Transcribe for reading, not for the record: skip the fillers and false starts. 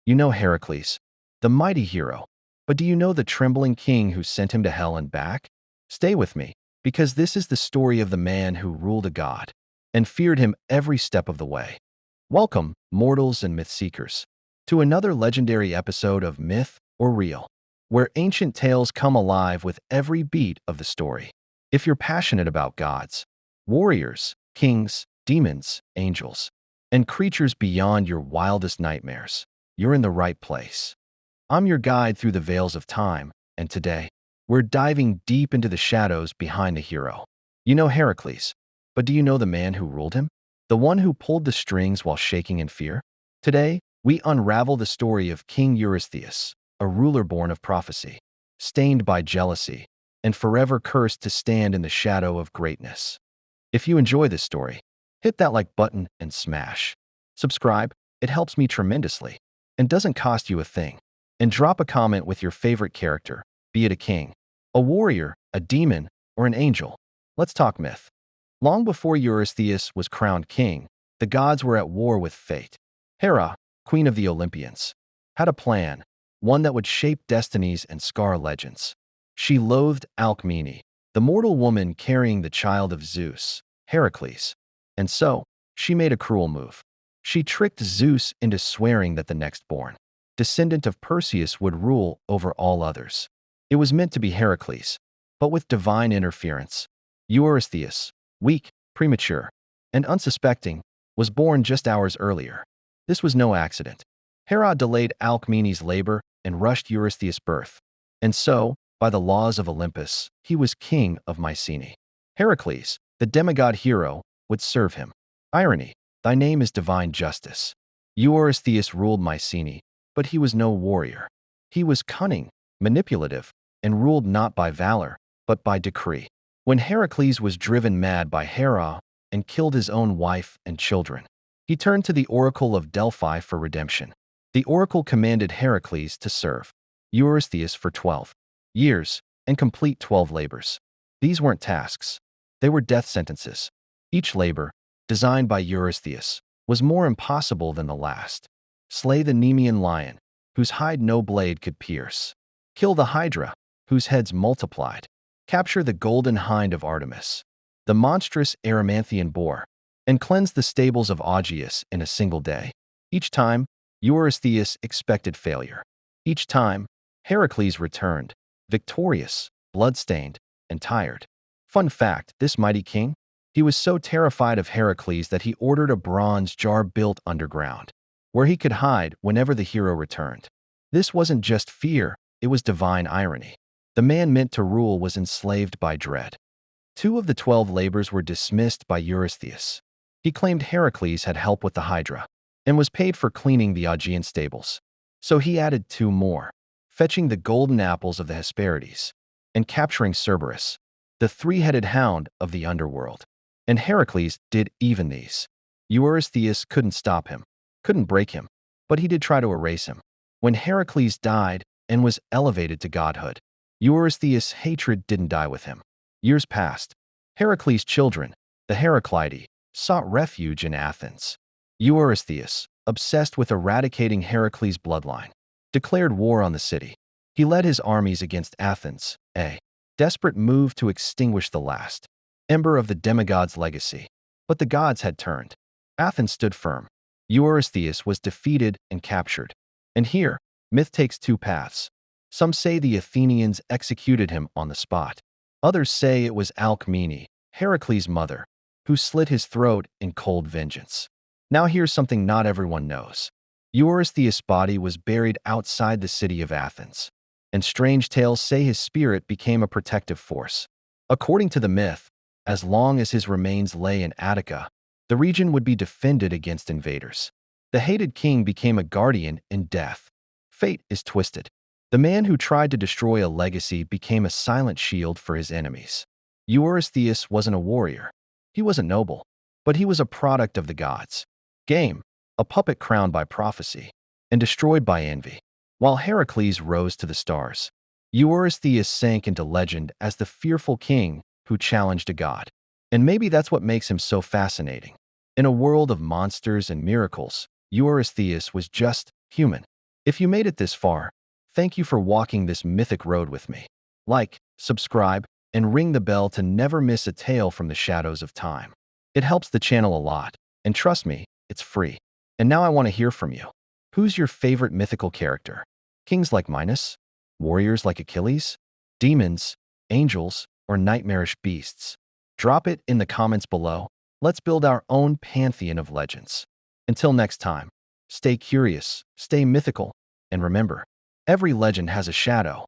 You know Heracles, the mighty hero. But do you know the trembling king who sent him to hell and back? Stay with me, because this is the story of the man who ruled a god and feared him every step of the way. Welcome, mortals and myth seekers, to another legendary episode of Myth or Real, where ancient tales come alive with every beat of the story. If you're passionate about gods, warriors, kings, demons, angels, and creatures beyond your wildest nightmares, you're in the right place. I'm your guide through the veils of time, and today, we're diving deep into the shadows behind the hero. You know Heracles, but do you know the man who ruled him? The one who pulled the strings while shaking in fear? Today, we unravel the story of King Eurystheus, a ruler born of prophecy, stained by jealousy, and forever cursed to stand in the shadow of greatness. If you enjoy this story, hit that like button and smash subscribe. It helps me tremendously and doesn't cost you a thing. And drop a comment with your favorite character, be it a king, a warrior, a demon, or an angel. Let's talk myth. Long before Eurystheus was crowned king, the gods were at war with fate. Hera, queen of the Olympians, had a plan, one that would shape destinies and scar legends. She loathed Alcmene, the mortal woman carrying the child of Zeus, Heracles. And so, she made a cruel move. She tricked Zeus into swearing that the next-born descendant of Perseus would rule over all others. It was meant to be Heracles, but with divine interference, Eurystheus, weak, premature, and unsuspecting, was born just hours earlier. This was no accident. Hera delayed Alcmene's labor and rushed Eurystheus' birth. And so, by the laws of Olympus, he was king of Mycenae. Heracles, the demigod hero, would serve him. Irony, thy name is divine justice. Eurystheus ruled Mycenae, but he was no warrior. He was cunning, manipulative, and ruled not by valor, but by decree. When Heracles was driven mad by Hera and killed his own wife and children, he turned to the oracle of Delphi for redemption. The oracle commanded Heracles to serve Eurystheus for 12 years and complete 12 labors. These weren't tasks. They were death sentences. Each labor, designed by Eurystheus, was more impossible than the last. Slay the Nemean lion, whose hide no blade could pierce. Kill the Hydra, whose heads multiplied. Capture the golden hind of Artemis, the monstrous Erymanthian boar, and cleanse the stables of Augeas in a single day. Each time, Eurystheus expected failure. Each time, Heracles returned, victorious, blood-stained, and tired. Fun fact, this mighty king? He was so terrified of Heracles that he ordered a bronze jar built underground, where he could hide whenever the hero returned. This wasn't just fear, it was divine irony. The man meant to rule was enslaved by dread. 2 of the 12 labors were dismissed by Eurystheus. He claimed Heracles had help with the Hydra and was paid for cleaning the Augean stables. So he added 2 more, fetching the golden apples of the Hesperides and capturing Cerberus, the 3-headed hound of the underworld. And Heracles did even these. Eurystheus couldn't stop him, couldn't break him, but he did try to erase him. When Heracles died and was elevated to godhood, Eurystheus' hatred didn't die with him. Years passed. Heracles' children, the Heraclidae, sought refuge in Athens. Eurystheus, obsessed with eradicating Heracles' bloodline, declared war on the city. He led his armies against Athens, a desperate move to extinguish the last ember of the demigod's legacy. But the gods had turned. Athens stood firm. Eurystheus was defeated and captured. And here, myth takes 2 paths. Some say the Athenians executed him on the spot. Others say it was Alcmene, Heracles' mother, who slit his throat in cold vengeance. Now here's something not everyone knows. Eurystheus' body was buried outside the city of Athens, and strange tales say his spirit became a protective force. According to the myth, as long as his remains lay in Attica, the region would be defended against invaders. The hated king became a guardian in death. Fate is twisted. The man who tried to destroy a legacy became a silent shield for his enemies. Eurystheus wasn't a warrior. He wasn't noble, but he was a product of the gods. Game, a puppet crowned by prophecy and destroyed by envy. While Heracles rose to the stars, Eurystheus sank into legend as the fearful king who challenged a god. And maybe that's what makes him so fascinating. In a world of monsters and miracles, Eurystheus was just human. If you made it this far, thank you for walking this mythic road with me. Like, subscribe, and ring the bell to never miss a tale from the shadows of time. It helps the channel a lot, and trust me, it's free. And now I want to hear from you. Who's your favorite mythical character? Kings like Minos? Warriors like Achilles? Demons? Angels? Or nightmarish beasts? Drop it in the comments below. Let's build our own pantheon of legends. Until next time, stay curious, stay mythical, and remember, every legend has a shadow,